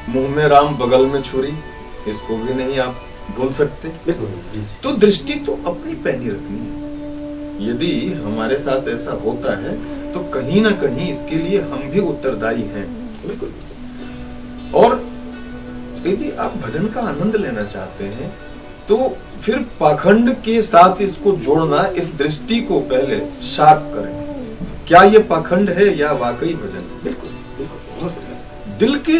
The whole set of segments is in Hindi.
मुंह में राम बगल में छुरी, इसको भी नहीं आप बोल सकते। तो दृष्टि तो अपनी पैनी रखनी है। यदि हमारे साथ ऐसा होता है तो कहीं ना कहीं इसके लिए हम भी उत्तरदायी हैं। बिल्कुल। और यदि आप भजन का आनंद लेना चाहते हैं तो फिर पाखंड के साथ इसको जोड़ना, इस दृष्टि को पहले शार्प करें। क्या ये पाखंड है या वाकई भजन? बिल्कुल बिल्कुल। दिल के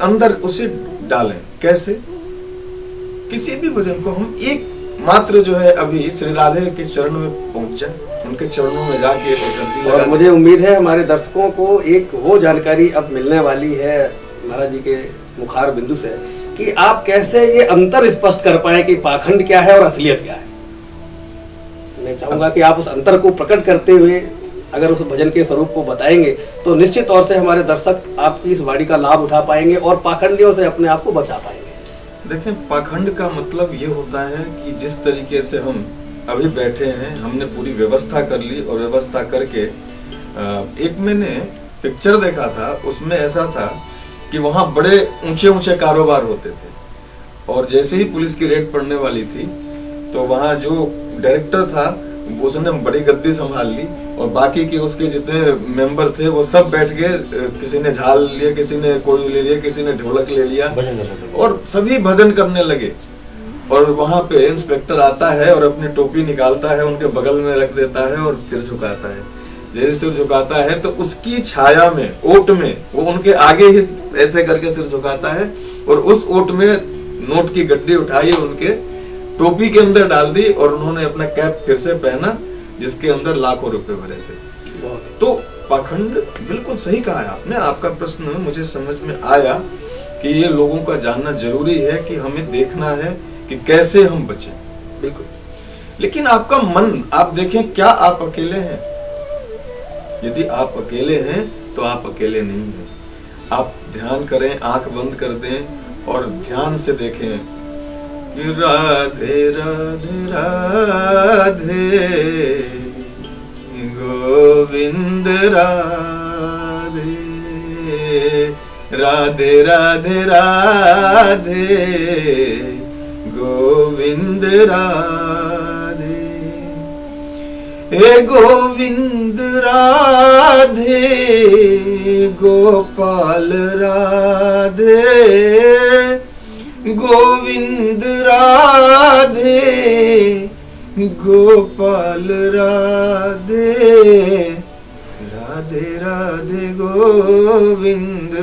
अंदर उसे डालें। कैसे? किसी भी भजन को हम एक मात्र जो है अभी श्री राधे के चरणों में पहुंच जाए, उनके चरणों में जाके। और मुझे उम्मीद है हमारे दर्शकों को एक वो जानकारी अब मिलने वाली है महाराज जी के मुखार बिंदु से कि आप कैसे ये अंतर स्पष्ट कर पाए कि पाखंड क्या है और असलियत क्या है। मैं चाहूंगा कि आप उस अंतर को प्रकट करते हुए अगर उस भजन के स्वरूप को बताएंगे तो निश्चित तौर से हमारे दर्शक आपकी इस वाणी का लाभ उठा पाएंगे और पाखंडियों से अपने आप को बचा पाएंगे। देखें, पाखंड का मतलब ये होता है कि जिस तरीके से हम अभी बैठे हैं, हमने पूरी व्यवस्था कर ली और व्यवस्था करके एक मैंने पिक्चर देखा था, उसमें ऐसा था कि वहां बड़े ऊंचे ऊंचे कारोबार होते थे और जैसे ही पुलिस की रेड पड़ने वाली थी तो वहां जो डायरेक्टर था उसने बड़ी गद्दी संभाल ली और बाकी के उसके जितने मेंबर थे वो सब बैठ गए। किसी ने झाल लिया, किसी ने कोई ले लिया, किसी ने ढोलक ले लिया और सभी भजन करने लगे। और वहां पे इंस्पेक्टर आता है और अपनी टोपी निकालता है, उनके बगल में रख देता है और सिर झुकाता है। जैसे सिर झुकाता है तो उसकी छाया में, ओट में, वो उनके आगे ही ऐसे करके सिर झुकाता है और उस ओट में नोट की गड्डी उठाई, उनके टोपी के अंदर डाल दी और उन्होंने अपना कैप फिर से पहना जिसके अंदर लाखों रुपए भरे थे। तो पाखंड, बिल्कुल सही कहा है आपने। आपका प्रश्न मुझे समझ में आया कि ये लोगों का जानना जरूरी है कि हमें देखना है कि कैसे हम बचें। बिल्कुल। लेकिन आपका मन, आप देखें, क्या आप अकेले हैं? यदि आप अकेले हैं तो आप अकेले नहीं हैं। आप ध्यान करें, आंख बंद कर दें और ध्यान से देखें कि राधे राधे राधे गोविंद राधे, राधे राधे राधे गोविंद राधे, हे गोविंद राधे गोपाल राधे, गोविंद राधे गोपाल राधे, राधे राधे गोविंद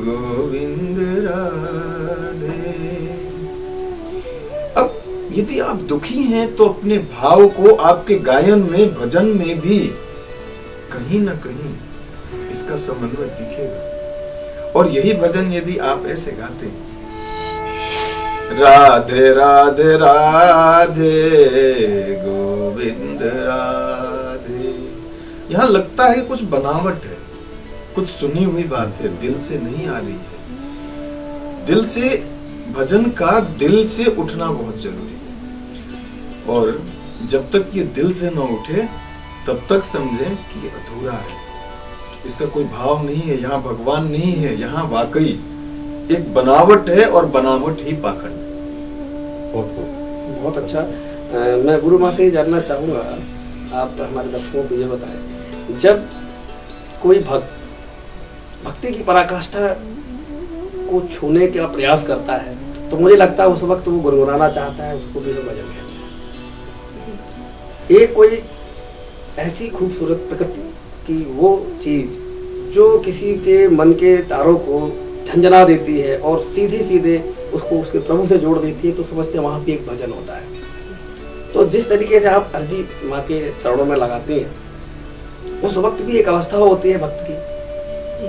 गोविंद राधे। अब यदि आप दुखी हैं तो अपने भाव को आपके गायन में, भजन में भी कहीं ना कहीं इसका समन्वय दिखेगा। और यही भजन यदि आप ऐसे गाते हैं, राधे राधे राधे गोविंद राधे, यहां लगता है कुछ बनावट है, कुछ सुनी हुई बात है, दिल से नहीं आ रही है। दिल से, भजन का दिल से उठना बहुत जरूरी है। और जब तक ये दिल से न उठे तब तक समझें कि ये अधूरा है, इसका कोई भाव नहीं है, यहाँ भगवान नहीं है, यहाँ वाकई एक बनावट है और बनावट ही पाखंड। बहुत अच्छा। मैं गुरु माँ से ये जानना चाहूंगा, आप हमारे दर्शकों को ये बताएं, जब कोई भक्ति की पराकाष्ठा को छूने का प्रयास करता है तो मुझे लगता है उस वक्त वो गुनगुनाना चाहता है, उसको भी भजन कहते हैं। एक कोई ऐसी खूबसूरत प्रकृति की वो चीज जो किसी के मन के तारों को झंझना देती है और सीधे सीधे उसको उसके प्रभु से जोड़ देती है, तो समझते हैं वहां भी एक भजन होता है। तो जिस तरीके से आप अर्जी माँ के चरणों में लगाते हैं, उस वक्त भी एक अवस्था होती है भक्त की,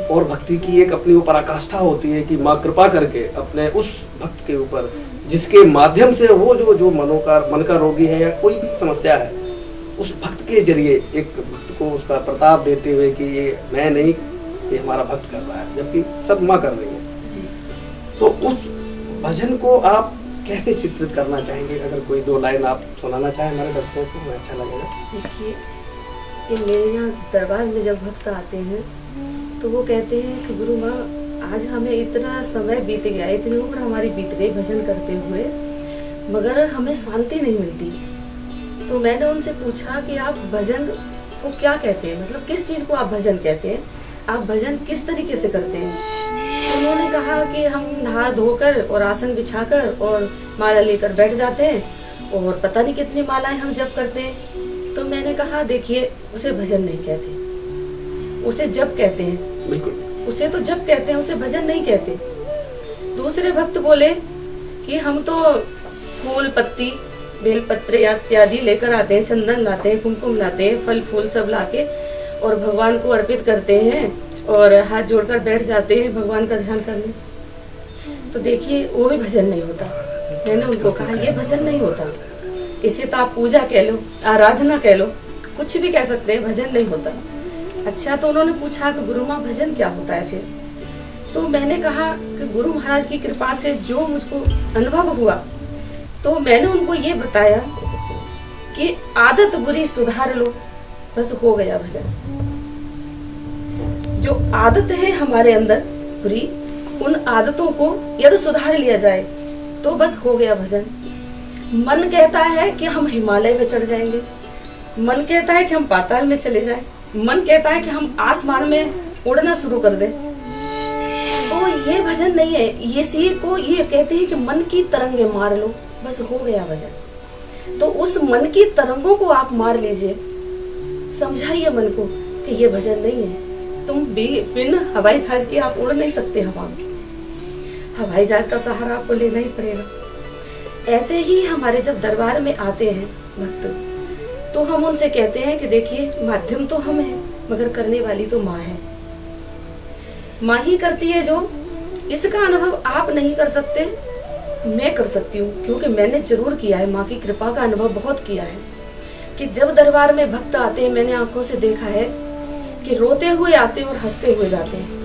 और भक्ति की एक अपनी ऊपर आकाष्ठा होती है कि माँ कृपा करके अपने उस भक्त के ऊपर, जिसके माध्यम से वो जो मन का रोगी है या कोई भी समस्या है, उस भक्त के जरिए एक भक्त को उसका प्रताप देते हुए कि ये मैं नहीं, ये हमारा भक्त कर रहा है, जबकि सब माँ कर रही है। तो उस भजन को आप कैसे चित्रित करना चाहेंगे? अगर कोई दो लाइन आप सुनाना चाहें हमारे दर्शकों को, हमें अच्छा लगेगा। देखिए, ये मेरे यहाँ दरबार में जब भक्त आते हैं तो वो कहते हैं कि गुरु माँ आज हमें इतना समय बीत गया, इतनी उम्र हमारी बीत गई भजन करते हुए, मगर हमें शांति नहीं मिलती। तो मैंने उनसे पूछा कि आप भजन को क्या कहते हैं, मतलब किस चीज को आप भजन कहते हैं, आप भजन किस तरीके से करते हैं। तो उन्होंने कहा कि हम नहा धोकर और आसन बिछाकर और माला लेकर बैठ जाते हैं और पता नहीं कितनी मालाएं हम जप करते हैं। तो मैंने कहा देखिए, उसे भजन नहीं कहते, उसे जप कहते हैं। बिल्कुल, उसे तो जप कहते हैं, उसे भजन नहीं कहते। दूसरे भक्त बोले कि हम तो फूल पत्ती बेलपत्र इत्यादि लेकर आते हैं, चंदन लाते हैं, कुमकुम लाते हैं, फल फूल सब लाके और भगवान को अर्पित करते हैं और हाथ जोड़कर बैठ जाते हैं भगवान का ध्यान करने। तो देखिए, वो भी भजन नहीं होता। मैंने उनको कहा ये भजन नहीं होता, इसे तो आप पूजा कह लो, आराधना कह लो, कुछ भी कह सकते हैं, भजन नहीं होता। अच्छा, तो उन्होंने पूछा कि गुरु माँ भजन क्या होता है फिर। तो मैंने कहा कि गुरु महाराज की कृपा से जो मुझको अनुभव हुआ, तो मैंने उनको ये बताया कि आदत बुरी सुधार लो, बस हो गया भजन। जो आदत है हमारे अंदर बुरी, उन आदतों को यदि सुधार लिया जाए तो बस हो गया भजन। मन कहता है कि हम हिमालय में चढ़ जाएंगे, मन कहता है कि हम पाताल में चले जाएं, मन कहता है कि हम आसमान में उड़ना शुरू कर दें। तो ये भजन नहीं है। इसी को ये कहते हैं कि मन की तरंगे मार लो, बस हो गया भजन। तो उस मन की तरंगों को आप मार लीजिए, समझाइए मन को कि ये भजन नहीं है। तुम बिन हवाई जहाज के आप उड़ नहीं सकते हवा में, हवाई जहाज का सहारा आपको लेना ही पड़ेगा। ऐसे ही हमारे जब दरबार में आते हैं भक्त, तो हम उनसे कहते हैं कि देखिए, माध्यम तो हम हैं मगर करने वाली तो माँ है। माँ ही करती है जो, इसका अनुभव आप नहीं कर सकते, मैं कर सकती हूँ, क्योंकि मैंने जरूर किया है। माँ की कृपा का अनुभव बहुत किया है कि जब दरबार में भक्त आते हैं, मैंने आंखों से देखा है कि रोते हुए आते हैं और हंसते हुए जाते हैं।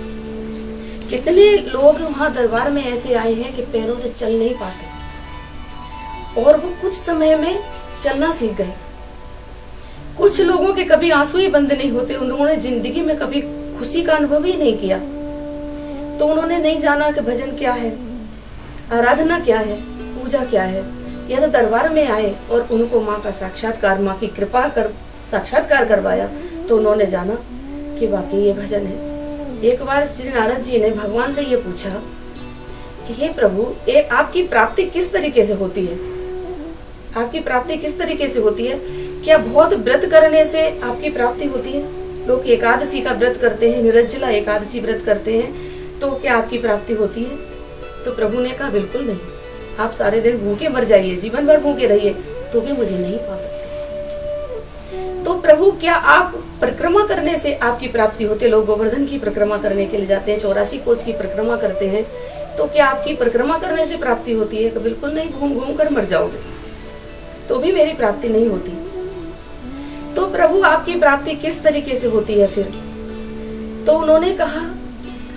कितने लोग वहां दरबार में ऐसे आए हैं कि पैरों से चल नहीं पाते और वो कुछ समय में चलना सीख गए। कुछ लोगों के कभी आंसू ही बंद नहीं होते, उन्होंने जिंदगी में कभी खुशी का अनुभव ही नहीं किया। तो उन्होंने नहीं जाना कि भजन क्या है, आराधना क्या है, पूजा क्या है। यदि दरबार में आए और उनको माँ का साक्षात्कार, माँ की कृपा कर साक्षात्कार करवाया, तो उन्होंने जाना कि वाकई ये भजन है। एक बार श्री नारद जी ने भगवान से ये पूछा कि हे प्रभु, आपकी प्राप्ति किस तरीके से होती है, आपकी प्राप्ति किस तरीके से होती है? क्या बहुत व्रत करने से आपकी प्राप्ति होती है? लोग एकादशी का व्रत करते हैं, निर्जला एकादशी व्रत करते हैं, तो क्या आपकी प्राप्ति होती है? तो प्रभु ने कहा बिल्कुल नहीं, आप सारे दिन भूखे मर जाइए, जीवन भर भूखे रहिए, तो भी मुझे नहीं पा सकते। तो प्रभु, क्या आप परिक्रमा करने से आपकी प्राप्ति होती है? लोग गोवर्धन की परिक्रमा करने के लिए जाते हैं, 84 कोस की परिक्रमा करते हैं, तो क्या आपकी परिक्रमा करने से प्राप्ति होती है? बिल्कुल नहीं, घूम घूम कर मर जाओगे, तो भी मेरी प्राप्ति नहीं होती। तो प्रभु, आपकी प्राप्ति किस तरीके से होती है फिर? तो उन्होंने कहा,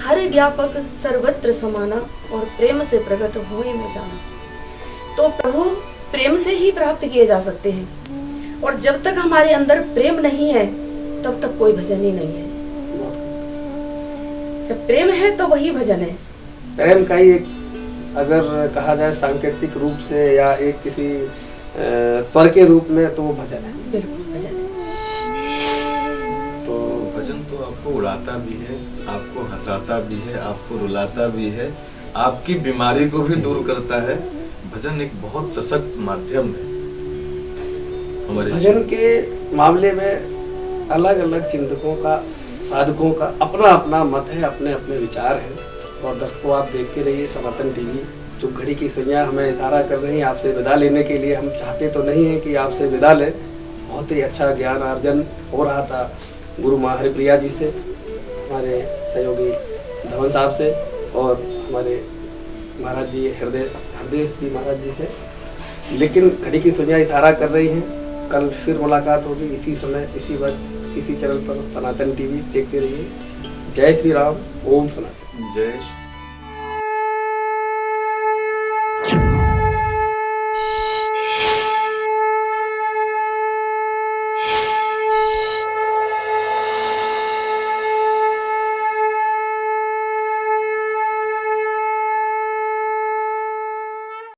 हरि व्यापक सर्वत्र समाना और प्रेम से प्रकट होए में जाना। तो प्रभु, प्रेम से ही प्राप्त किए जा सकते हैं, और जब तक हमारे अंदर प्रेम नहीं है तब तक कोई भजन ही नहीं है। जब प्रेम है तो वही भजन है। प्रेम का ही एक, अगर कहा जाए सांकेतिक रूप से या एक किसी स्वर के रूप में, तो वो भजन है। बिल्कुल भजन है। तो भजन तो आपको उड़ाता भी है, आपको हंसाता भी है, आपको रुलाता भी है, आपकी बीमारी को भी दूर करता है। भजन एक बहुत सशक्त माध्यम है हमारे भजन के मामले में। अलग अलग चिंतकों का, साधकों का अपना अपना मत है, अपने अपने विचार हैं। और दर्शकों, आप देखते रहिए सनातन टीवी। जो घड़ी की सुइयां हमें इशारा कर रही हैं आपसे विदा लेने के लिए, हम चाहते तो नहीं है कि आपसे विदा लें। बहुत ही अच्छा ज्ञान अर्जन हो रहा था गुरु माँ हरिप्रिया जी से, हमारे सहयोगी धवन साहब से, और हमारे महाराज जी हृदय जी महाराज जी से। लेकिन घड़ी की सुइयां इशारा कर रही हैं, कल फिर मुलाकात होगी इसी समय, इसी वक्त, इसी चैनल पर, सनातन टीवी। देखते रहिए। जय श्री राम, ओम सनातन। जय